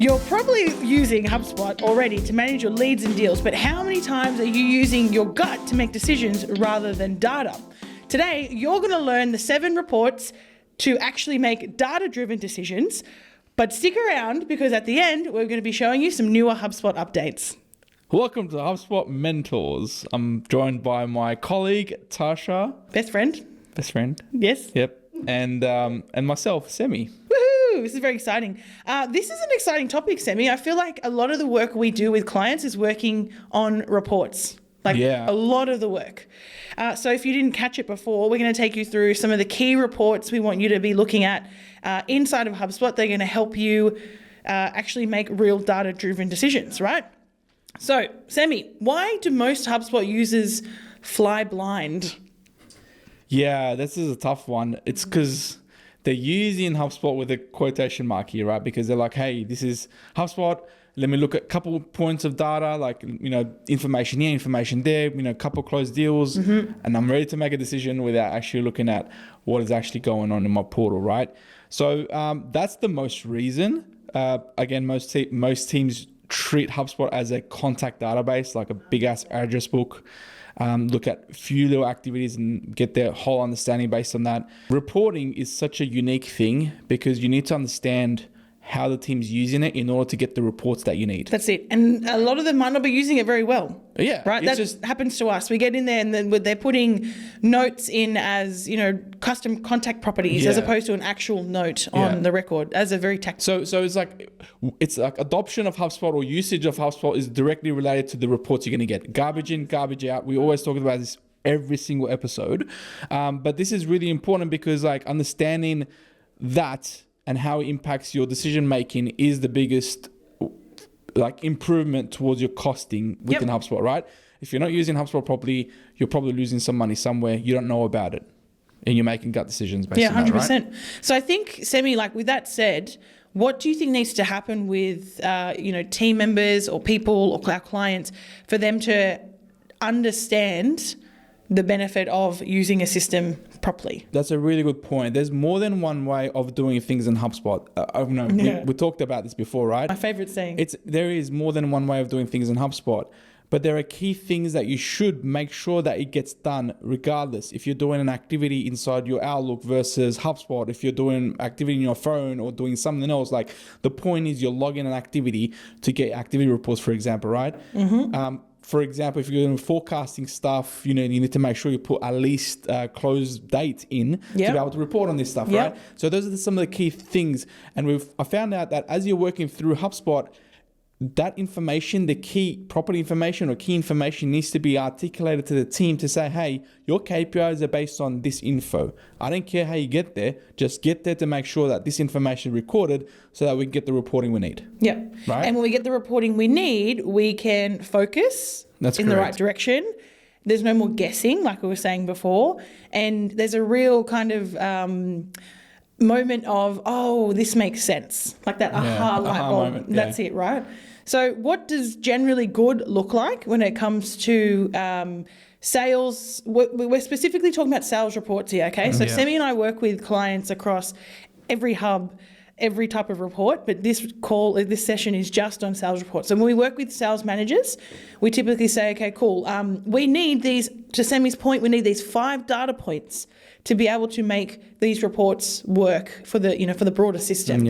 You're probably using HubSpot already to manage your leads and deals, but how many times are you using your gut to make decisions rather than data? Today, you're going to learn the 7 reports to actually make data-driven decisions, but stick around because at the end, we're going to be showing you some newer HubSpot updates. Welcome to HubSpot Mentors. I'm joined by my colleague, Tasha. Best friend. Yes. Yep. And myself, Semi. Woohoo! This is very exciting. This is an exciting topic, Semi. I feel like a lot of the work we do with clients is working on reports. A lot of the work. So if you didn't catch it before, we're going to take you through some of the key reports we want you to be looking at inside of HubSpot. They're going to help you actually make real data-driven decisions, right? So, Semi, why do most HubSpot users fly blind? Yeah, this is a tough one. It's because they're using HubSpot with a quotation mark here, right? Because they're like, hey, this is HubSpot. Let me look at a couple points of data, like, information here, information there, a couple closed deals, and I'm ready to make a decision without actually looking at what is actually going on in my portal, right? So that's the most reason. Again, most teams treat HubSpot as a contact database, like a big ass address book. Look at a few little activities and get their whole understanding based on that. Reporting is such a unique thing because you need to understand how the team's using it in order to get the reports that you need. That's it. And a lot of them might not be using it very well. Yeah. Right? That just happens to us. We get in there and then they're putting notes in as, custom contact properties as opposed to an actual note on the record as a very tactical. So it's like adoption of HubSpot or usage of HubSpot is directly related to the reports you're going to get. Garbage in, garbage out. We always talk about this every single episode. But this is really important because understanding that and how it impacts your decision making is the biggest improvement towards your costing within HubSpot, right? If you're not using HubSpot properly, you're probably losing some money somewhere. You don't know about it, and you're making gut decisions based on that, 100%. Right? So I think, Semi, with that said, what do you think needs to happen with team members or people or our clients for them to understand the benefit of using a system properly? That's a really good point. There's more than one way of doing things in HubSpot. We talked about this before, right? My favorite saying. There is more than one way of doing things in HubSpot, but there are key things that you should make sure that it gets done regardless. If you're doing an activity inside your Outlook versus HubSpot, if you're doing activity in your phone or doing something else, the point is you're logging an activity to get activity reports, for example, right? For example, if you're doing forecasting stuff, you need to make sure you put at least close date in to be able to report on this stuff, right? So those are some of the key things. And I found out that as you're working through HubSpot, that information, the key property information or key information needs to be articulated to the team to say, hey, your KPIs are based on this info. I don't care how you get there, just get there to make sure that this information is recorded so that we can get the reporting we need. Yeah. Right? And when we get the reporting we need, we can focus the right direction. There's no more guessing, like we were saying before. And there's a real kind of moment of, oh, this makes sense. Like that aha light bulb. Moment, That's it, right? So what does generally good look like when it comes to sales? We're specifically talking about sales reports here, okay? So Semi and I work with clients across every hub, every type of report, but this session is just on sales reports. So when we work with sales managers, we typically say, okay, cool. We need these, to Semi's point, we need these 5 data points to be able to make these reports work for the broader system.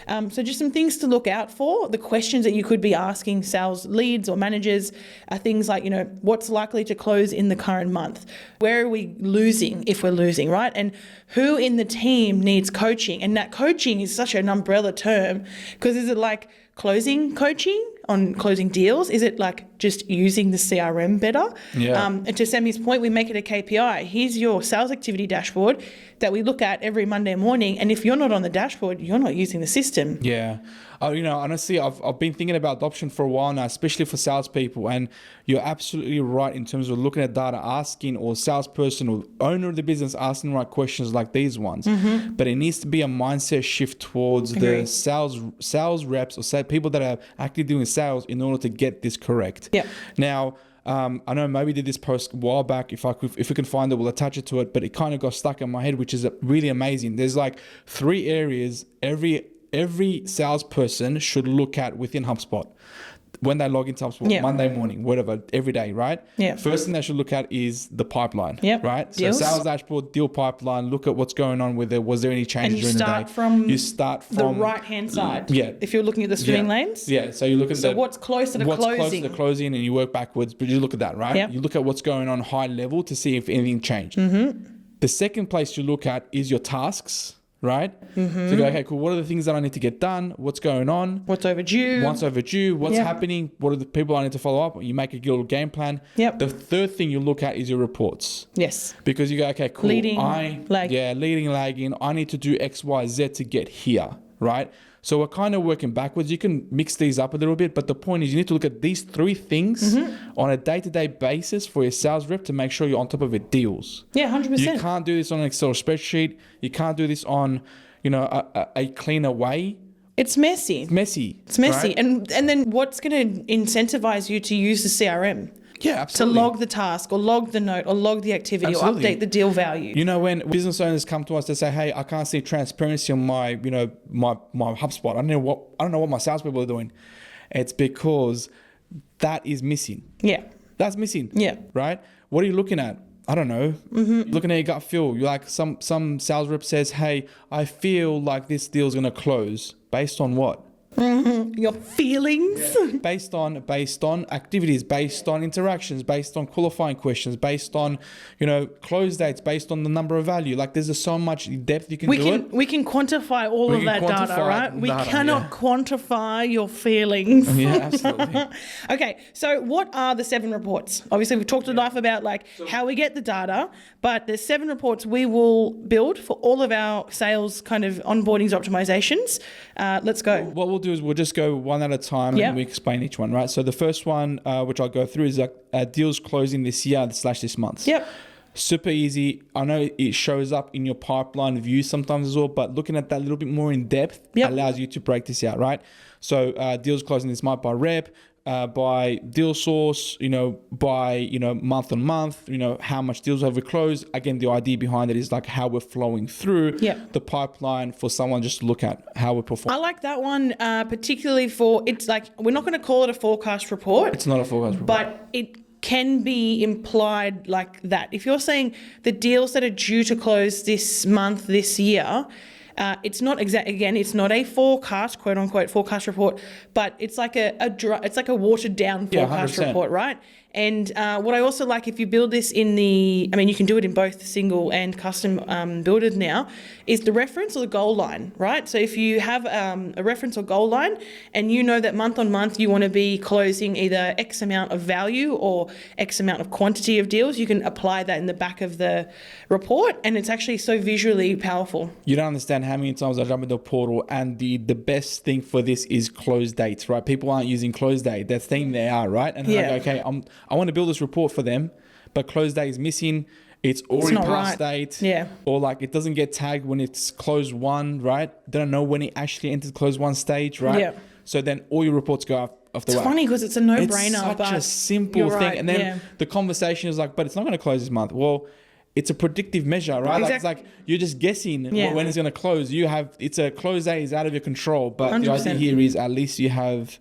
So just some things to look out for. The questions that you could be asking sales leads or managers are things like, what's likely to close in the current month? Where are we losing if we're losing, right? And who in the team needs coaching? And that coaching is such an umbrella term because is it like closing coaching on closing deals? Is it just using the CRM better? And to Semi's point, we make it a KPI. Here's your sales activity dashboard that we look at every Monday morning. And if you're not on the dashboard, you're not using the system. Yeah. Honestly, I've been thinking about adoption for a while now, especially for salespeople. And you're absolutely right in terms of looking at data, asking, or salesperson or owner of the business asking the right questions like these ones. But it needs to be a mindset shift towards the sales reps or people that are actively doing sales in order to get this correct. Now, I know maybe did this post a while back. If we can find it, we'll attach it to it. But it kind of got stuck in my head, which is really amazing. There's 3 areas every every salesperson should look at within HubSpot when they log into HubSpot, Monday morning, whatever, every day, right? Yeah. First thing they should look at is the pipeline, right? Deals. So sales dashboard, deal pipeline, look at what's going on with it. Was there any changes during the day? You start from the right-hand side. Yeah. If you're looking at the swimming lanes. Yeah. So you look at what's closer to closing. What's close to the closing, and you work backwards, but you look at that, right? Yep. You look at what's going on high level to see if anything changed. The second place you look at is your tasks, right? So you go, okay, cool. What are the things that I need to get done? What's going on? What's overdue? What's happening? What are the people I need to follow up? You make a little game plan. Yep. The third thing you look at is your reports. Yes. Because you go, okay, cool. Leading, lagging. I need to do X, Y, Z to get here, right? So we're kind of working backwards. You can mix these up a little bit, but the point is you need to look at these three things on a day-to-day basis for your sales rep to make sure you're on top of your deals. Yeah, 100%. You can't do this on an Excel spreadsheet. You can't do this on, a cleaner way. It's messy. It's messy. Right? And then what's going to incentivize you to use the CRM? Yeah, absolutely. To log the task or log the note or log the activity or update the deal value. When business owners come to us to say, hey, I can't see transparency on my HubSpot. I don't know what my salespeople are doing. It's because that is missing. Yeah. That's missing. Yeah. Right? What are you looking at? I don't know. Looking at your gut feel. You're like some sales rep says, hey, I feel like this deal's going to close. Based on what? Your feelings. Based on activities, based on interactions, based on qualifying questions, based on close dates, based on the number of value. Like there's just so much depth you can do. We can quantify all of that data, right? We cannot quantify your feelings. Yeah, absolutely. Okay, so what are the 7 reports? Obviously, we've talked enough about how we get the data, but there's 7 reports we will build for all of our sales kind of onboardings optimizations. Let's go. What we'll do is we'll just go one at a time and we explain each one, right? So the first one, which I'll go through, is deals closing this year / this month. Yep. Super easy. I know it shows up in your pipeline view sometimes as well, but looking at that a little bit more in depth allows you to break this out, right? So deals closing this month by rep, by deal source, by month on month, how much deals have we closed. Again, the idea behind it is like how we're flowing through the pipeline for someone just to look at how we're performing. I like that one particularly for, it's like, we're not going to call it a forecast report. It's not a forecast report. But it can be implied like that. If you're saying the deals that are due to close this month, this year, it's not it's not a forecast, quote unquote, forecast report, but it's like a watered down forecast report, right? And what I also like, if you build this you can do it in both single and custom builders now, is the reference or the goal line, right? So if you have a reference or goal line and that month on month you want to be closing either X amount of value or X amount of quantity of deals, you can apply that in the back of the report, and it's actually so visually powerful. You don't understand how many times I jump into the portal, and the best thing for this is close dates, right? People aren't using close date. They're thinking they are, right? And I go, okay, I want to build this report for them, but close date is missing. It's already past date. Yeah. Or it doesn't get tagged when it's close one, right? They don't know when it actually entered close one stage, right? Yeah. So then all your reports go off the whack. It's funny because it's a no-brainer. It's such a simple thing. Right, and then the conversation is but it's not going to close this month. Well, it's a predictive measure, right? Exactly. It's like you're just guessing when it's going to close. It's a close date is out of your control. But 100%. The idea here is at least you have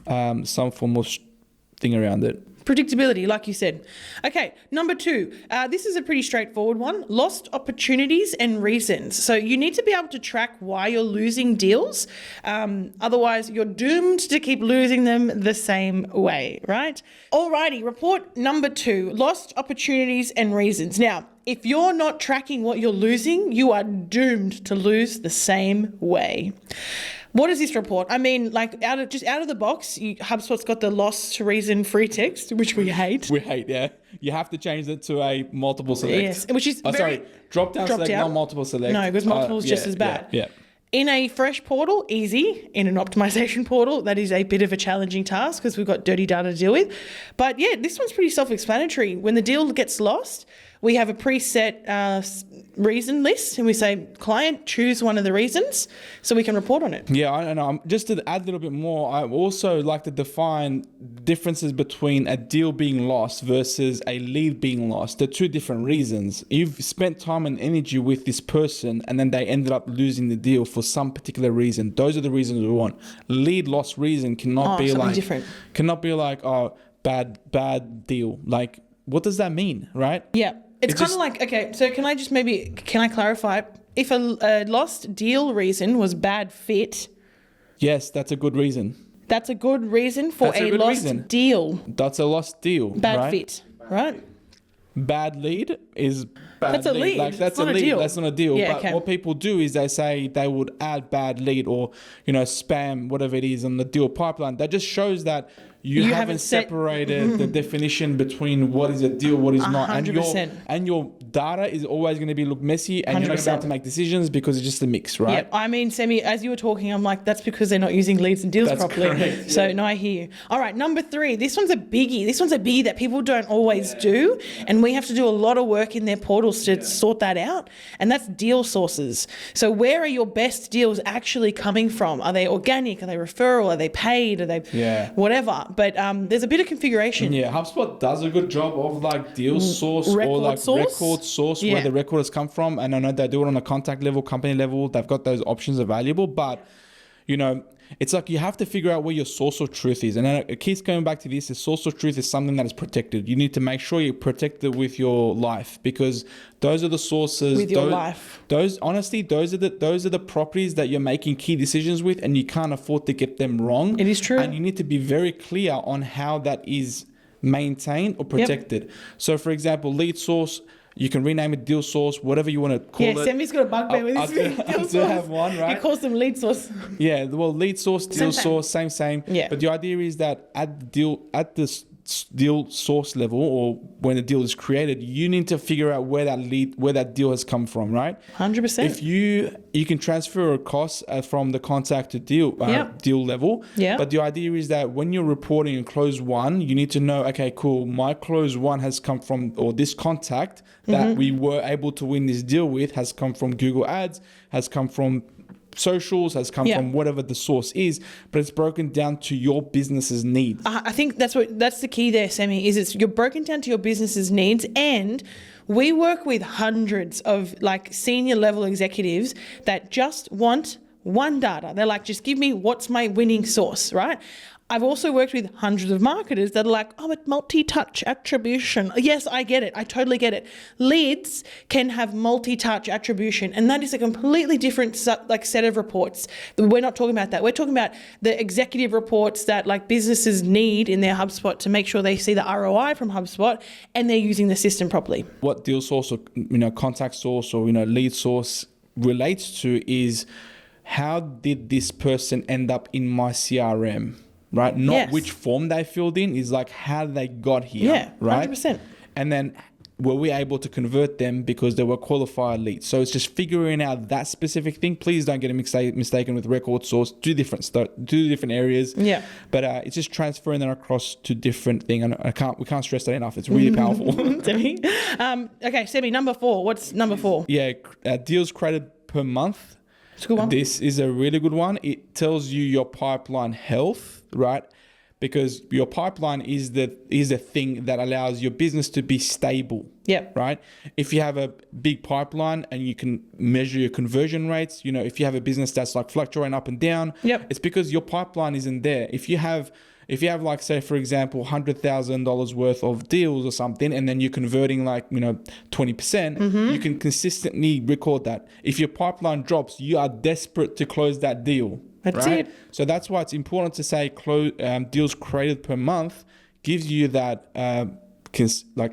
some form of thing around it. Predictability, like you said. Okay, number 2. This is a pretty straightforward one. Lost opportunities and reasons. So you need to be able to track why you're losing deals. Otherwise, you're doomed to keep losing them the same way, right? Alrighty, report number 2. Lost opportunities and reasons. Now, if you're not tracking what you're losing, you are doomed to lose the same way. What is this report? I mean, out of the box, HubSpot's got the lost reason free text, which we hate. We hate, yeah. You have to change it to a multiple select. Yes, which is drop down select, not multiple select. No, because multiple is just as bad. Yeah. In a fresh portal, easy. In an optimization portal, that is a bit of a challenging task because we've got dirty data to deal with. But yeah, this one's pretty self-explanatory. When the deal gets lost, we have a preset reason list, and we say, client, choose one of the reasons so we can report on it. Yeah, I know. Just to add a little bit more, I also like to define differences between a deal being lost versus a lead being lost. They're two different reasons. You've spent time and energy with this person and then they ended up losing the deal for some particular reason. Those are the reasons we want. Lead loss reason cannot be like different. Cannot be like, oh, bad deal. Like, what does that mean, right? Yeah. It's kind of like, okay, so can I clarify? If a lost deal reason was bad fit. Yes, that's a good reason. That's a good reason for a lost deal. That's a lost deal. Bad fit, right? Bad lead is bad. That's a lead. Like, that's not a lead. deal. That's not a deal. Yeah, but okay. what people do is they say they would add bad lead or, spam, whatever it is on the deal pipeline. That just shows that you haven't separated the definition between what is a deal, what is not. 100%. And your data is always going to look messy and 100%. You're not going to be able to make decisions because it's just a mix, right? Yep. I mean, Semi, as you were talking, I'm like, that's because they're not using leads and deals properly. Correct, so yeah. no, I hear you. All right, number 3. This one's a biggie. This one's a biggie that people don't always do. And we have to do a lot of work in their portals to sort that out. And that's deal sources. So where are your best deals actually coming from? Are they organic? Are they referral? Are they paid? Are they whatever? But there's a bit of configuration. Yeah, HubSpot does a good job of like deal source or like record source where the record has come from. And I know they do it on a contact level, company level. They've got those options available, but it's like you have to figure out where your source of truth is. And it keeps going back to this. The source of truth is something that is protected. You need to make sure you protect it with your life because those are the sources. With your life. Those are the properties that you're making key decisions with, and you can't afford to get them wrong. It is true. And you need to be very clear on how that is maintained or protected. Yep. So for example, lead source, you can rename it deal source, whatever you want to call it. Yeah, Semi's got a bugbear with this. I do have one, right? He calls them lead source. Yeah, well, lead source, deal source, same. Yeah. But the idea is that at the deal source level, or when the deal is created, you need to figure out where that deal has come from, right? 100%. If you can transfer a cost from the contact to deal level. Yeah. But the idea is that when you're reporting in close one, you need to know, okay, cool, my close one has come from, or this contact that we were able to win this deal with has come from Google Ads, has come from socials, has come from whatever the source is, but it's broken down to your business's needs. I think that's the key there, Semi, is you're broken down to your business's needs. And we work with hundreds of like senior level executives that just want one data. They're like, just give me what's my winning source, right? I've also worked with hundreds of marketers that are like, oh, but multi-touch attribution. Yes, I get it. I totally get it. Leads can have multi-touch attribution, and that is a completely different set of reports. We're not talking about that. We're talking about the executive reports that like businesses need in their HubSpot to make sure they see the ROI from HubSpot and they're using the system properly. What deal source or contact source or lead source relates to is how did this person end up in my CRM? Right? Not which form they filled in, is like how they got here. Yeah, right? 100%. And then were we able to convert them because they were qualified leads? So it's just figuring out that specific thing. Please don't get mistaken with record source. Two different areas. Yeah. But it's just transferring them across to different things. And we can't stress that enough. It's really powerful. Semi. Okay, Semi, number 4. What's number 4? Yeah, deals created per month. It's a good one. This is a really good one. It tells you your pipeline health, right? Because your pipeline is the thing that allows your business to be stable. Yeah. Right. If you have a big pipeline and you can measure your conversion rates, if you have a business that's like fluctuating up and down, it's because your pipeline isn't there. If you have like, say, for example, $100,000 worth of deals or something, and then you're converting like, 20%, you can consistently record that. If your pipeline drops, you are desperate to close that deal. That's it. So that's why it's important to say deals created per month gives you that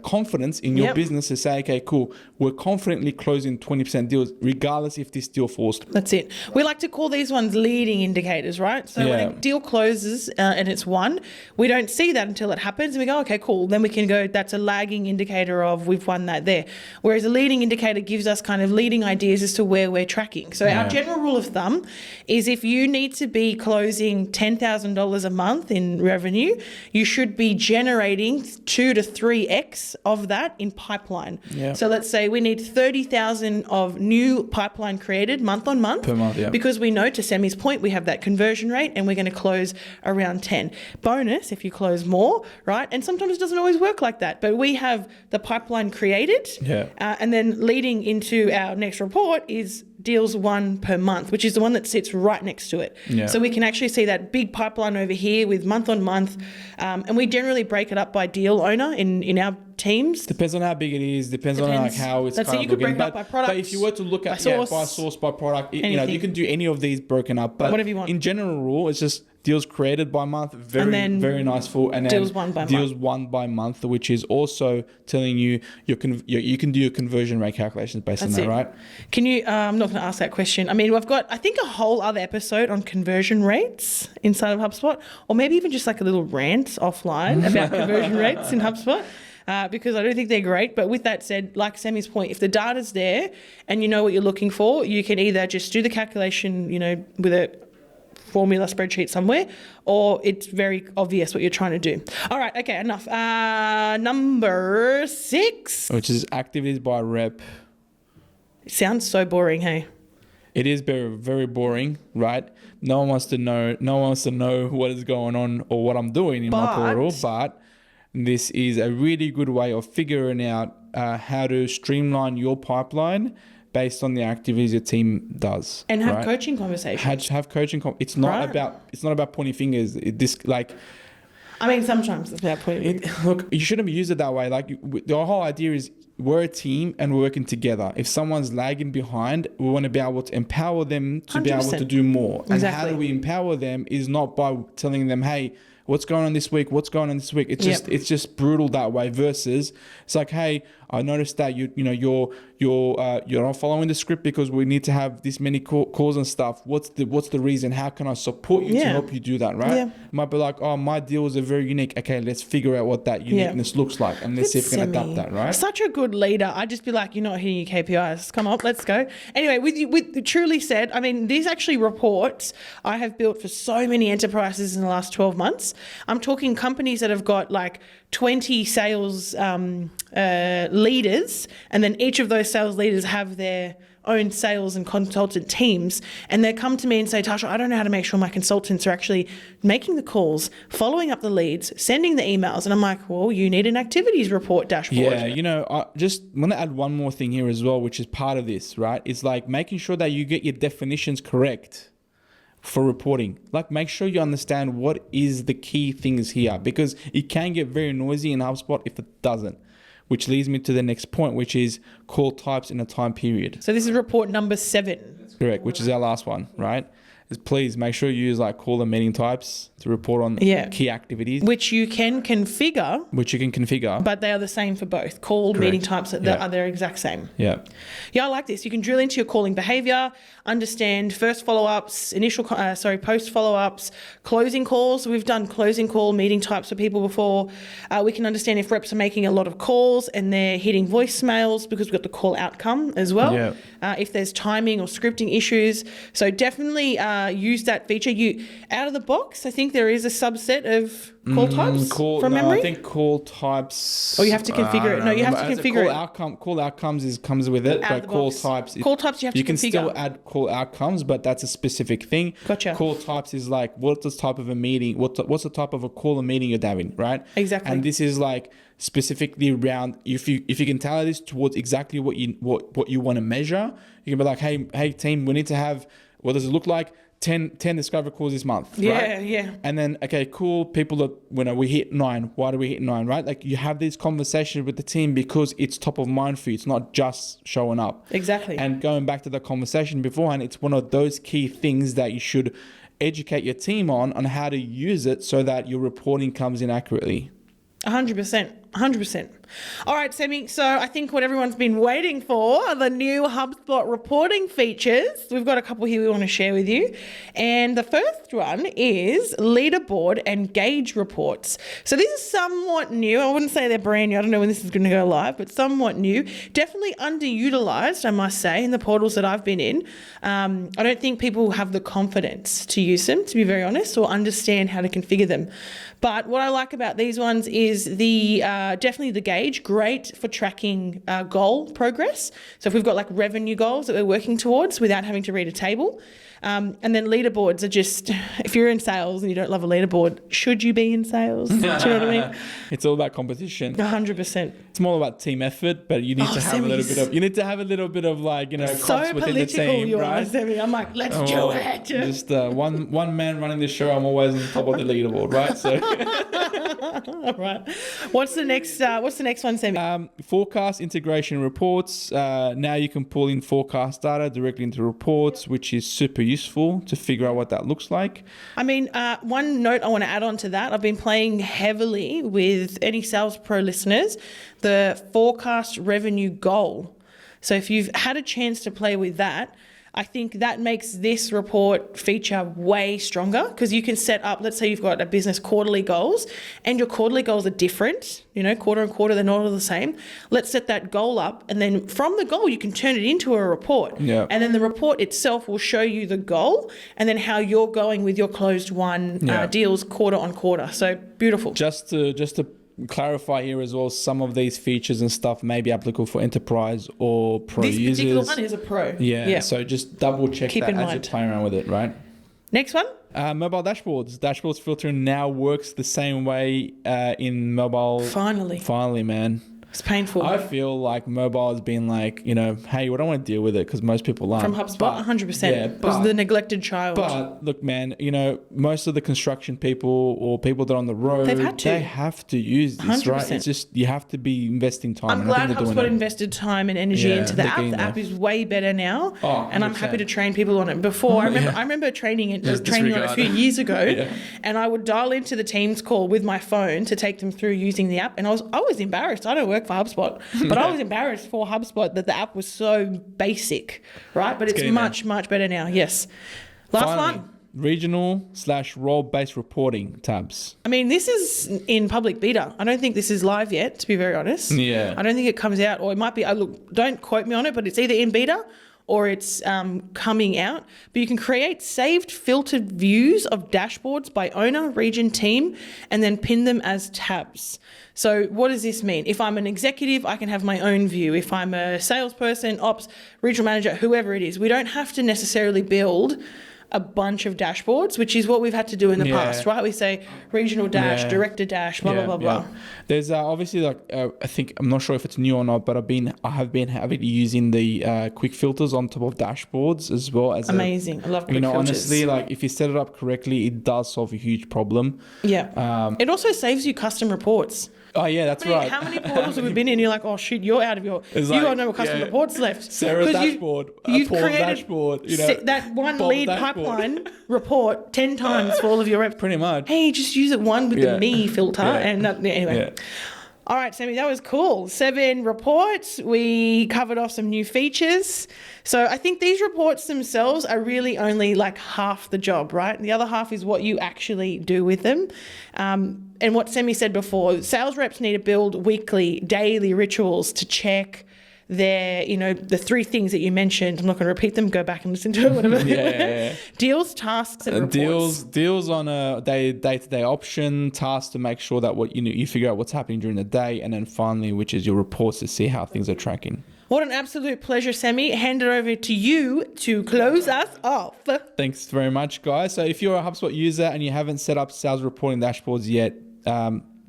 confidence in your business to say, okay, cool, we're confidently closing 20% deals regardless if this deal falls through. That's it. We like to call these ones leading indicators, right? So when a deal closes and it's won, we don't see that until it happens and we go, okay, cool. Then we can go, that's a lagging indicator of we've won that there. Whereas a leading indicator gives us kind of leading ideas as to where we're tracking. So our general rule of thumb is if you need to be closing $10,000 a month in revenue, you should be generating 2 to 3 3x of that in pipeline. Yeah. So let's say we need 30,000 of new pipeline created month on month. Per month, yeah. Because we know, to Semi's point, we have that conversion rate and we're going to close around 10. Bonus if you close more, right? And sometimes it doesn't always work like that, but we have the pipeline created. Yeah. And then leading into our next report is deals won per month, which is the one that sits right next to it. Yeah. So we can actually see that big pipeline over here with month on month. And we generally break it up by deal owner in our teams. Depends on how big it is. Depends on like how it's That's kind it. of You could break looking. it up by products, but if you were to look at by source, by product, you know, anything. you can do any of these broken up. But whatever you want. In general rule, it's just deals created by month. Very nice full. And then deals won by deals month. won by month, which is also telling you you can do your conversion rate calculations based on that, right? Can you? I'm not going to ask that question. I mean, we've got, I think, a whole other episode on conversion rates inside of HubSpot, or maybe even just like a little rant offline about conversion rates in HubSpot. Because I don't think they're great. But with that said, like Semi's point, if the data's there and you know what you're looking for, you can either just do the calculation, you know, with a formula spreadsheet somewhere, or it's very obvious what you're trying to do. All right, okay, enough. Number 6. Which is activities by rep. It sounds so boring, hey? It is very, very boring, right? No one wants to know what is going on or what I'm doing in my portal, but this is a really good way of figuring out how to streamline your pipeline based on the activities your team does, and have coaching conversations. Have coaching. It's not about pointing fingers. I mean, sometimes it's about pointing. Look, you shouldn't use it that way. Like the whole idea is we're a team and we're working together. If someone's lagging behind, we want to be able to empower them to 100%. Be able to do more. Exactly. And how do we empower them is not by telling them, hey, what's going on this week? What's going on this week? It's just brutal that way. Versus it's like, hey, I noticed that you're not following the script because we need to have this many calls and stuff. What's the reason? How can I support you to help you do that? Right? Yeah. It might be like, oh, my deals are very unique. Okay, let's figure out what that uniqueness looks like and let's see if we can adapt that. Right? Such a good leader. I'd just be like, you're not hitting your KPIs. Come on, let's go. Anyway, with truly said, I mean, these actually reports I have built for so many enterprises in the last 12 months. I'm talking companies that have got like 20 sales leaders, and then each of those sales leaders have their own sales and consultant teams, and they come to me and say, Tasha, I don't know how to make sure my consultants are actually making the calls, following up the leads, sending the emails. And I'm like, well, you need an activities report dashboard. Yeah, I just want to add one more thing here as well, which is part of this, right? It's like making sure that you get your definitions correct for reporting. Like, make sure you understand what is the key things here, because it can get very noisy in HubSpot if it doesn't. Which leads me to the next point, which is call types in a time period. So this is report number 7. That's correct, which is our last one, right? Is please make sure you use like call and meeting types to report on key activities. Which you can configure. But they are the same for both. Call, meeting types, are the exact same. Yeah. Yeah, I like this. You can drill into your calling behavior, understand first follow-ups, post follow-ups, closing calls. We've done closing call, meeting types for people before. We can understand if reps are making a lot of calls and they're hitting voicemails because we've got the call outcome as well. Yeah. If there's timing or scripting issues. So definitely use that feature. You out of the box, I think there is a subset of call types from memory. I think call types. Oh, you have to configure it. No, you have to configure it. Call outcomes comes with it, but call types. Call types you have to configure. You can still add call outcomes, but that's a specific thing. Gotcha. Call types is like what's the type of a meeting? What's the type of a call and meeting you're having, right? Exactly. And this is like specifically around if you can tailor this towards exactly what you want to measure. You can be like, hey team, we need to have. What does it look like? 10 discovery calls this month, right? Yeah. And then, okay, cool. People are, we hit 9. Why do we hit 9, right? Like you have these conversations with the team because it's top of mind for you. It's not just showing up. Exactly. And going back to the conversation beforehand, it's one of those key things that you should educate your team on how to use it so that your reporting comes in accurately. 100%. All right, Semi. So I think what everyone's been waiting for are the new HubSpot reporting features. We've got a couple here we want to share with you. And the first one is leaderboard and gauge reports. So these are somewhat new. I wouldn't say they're brand new. I don't know when this is going to go live, but somewhat new. Definitely underutilized, I must say, in the portals that I've been in. I don't think people have the confidence to use them, to be very honest, or understand how to configure them. But what I like about these ones is the definitely the gauge, great for tracking goal progress. So if we've got like revenue goals that we're working towards without having to read a table. And then leaderboards are just, if you're in sales and you don't love a leaderboard, should you be in sales? Do you know what I mean? It's all about competition. 100%. It's more about team effort, but you need to have a little bit of like, cops within the team, right? Semi. I'm like, let's do it. Just one man running the show. I'm always on top of the leaderboard, right? So, all right. What's the next one, Semi? Forecast integration reports. Now you can pull in forecast data directly into reports, which is super useful to figure out what that looks like. I mean, one note I want to add on to that, I've been playing heavily with any Sales Pro listeners, the forecast revenue goal. So if you've had a chance to play with that, I think that makes this report feature way stronger because you can set up, let's say you've got a business quarterly goals and your quarterly goals are different, quarter and quarter, they're not all the same. Let's set that goal up and then from the goal, you can turn it into a report. Yeah. And then the report itself will show you the goal and then how you're going with your closed won deals quarter on quarter. So beautiful. Just to clarify here as well, some of these features and stuff may be applicable for enterprise or pro users. This particular one is a pro. Yeah. So just double check that as you're playing around with it, right? Next one. Mobile dashboards. Dashboards filtering now works the same way in mobile. Finally, man. It's painful. I feel like mobile has been like, hey, we don't want to deal with it because most people aren't. From HubSpot, 100%. Yeah, it was the neglected child. But look, man, most of the construction people or people that are on the road, they have to use this, 100%. Right? It's just, you have to be investing time. I'm glad HubSpot invested time and energy into the app. The app is way better now. And I'm happy to train people on it. Before, I remember training on it a few years ago and I would dial into the Teams call with my phone to take them through using the app. And I was embarrassed. I don't work for HubSpot, but I was embarrassed for HubSpot that the app was so basic, right? But it's much better now. Yes. Last one. Regional/role-based reporting tabs. I mean, this is in public beta. I don't think this is live yet, to be very honest. Yeah. I don't think it comes out, or it might be, look, don't quote me on it, but it's either in beta or it's coming out. But you can create saved filtered views of dashboards by owner, region, team, and then pin them as tabs. So what does this mean? If I'm an executive, I can have my own view. If I'm a salesperson, ops, regional manager, whoever it is, we don't have to necessarily build a bunch of dashboards, which is what we've had to do in the past, right? We say regional dash, director dash, blah, blah, blah. There's obviously I think, I'm not sure if it's new or not, but I have been having using the quick filters on top of dashboards as well. As amazing. I love quick filters. Honestly, if you set it up correctly, it does solve a huge problem. Yeah. It also saves you custom reports. Oh, yeah, that's right. How many portals have we been in? You're like, oh, shoot, you're out of your... You got no more custom reports left. Sarah's dashboard, you've Paul's created dashboard. That one lead pipeline report 10 times for all of your reps. Pretty much. Hey, just use it one with the me filter. And anyway. Yeah. All right, Sammy, that was cool. 7 reports. We covered off some new features. So I think these reports themselves are really only like half the job, right? The other half is what you actually do with them. And what Semi said before, sales reps need to build weekly, daily rituals to check their, the 3 things that you mentioned. I'm not going to repeat them. Go back and listen to it. Whatever. Deals, tasks, and reports. Deals on a day-to-day option, tasks to make sure that you figure out what's happening during the day, and then finally, which is your reports to see how things are tracking. What an absolute pleasure, Sammy. Hand it over to you to close us off. Thanks very much, guys. So if you're a HubSpot user and you haven't set up sales reporting dashboards yet,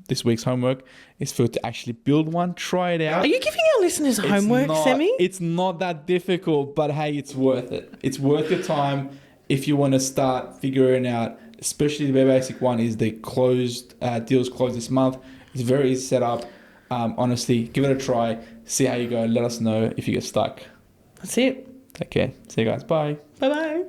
this week's homework is for you to actually build one. Try it out. Are you giving our listeners homework, Sammy? It's not that difficult, but hey, it's worth it. It's worth your time if you want to start figuring out, especially the very basic one is the deals closed this month. It's very easy to set up. Honestly, give it a try. See how you go. Let us know if you get stuck. That's it. Okay. See you guys. Bye. Bye-bye.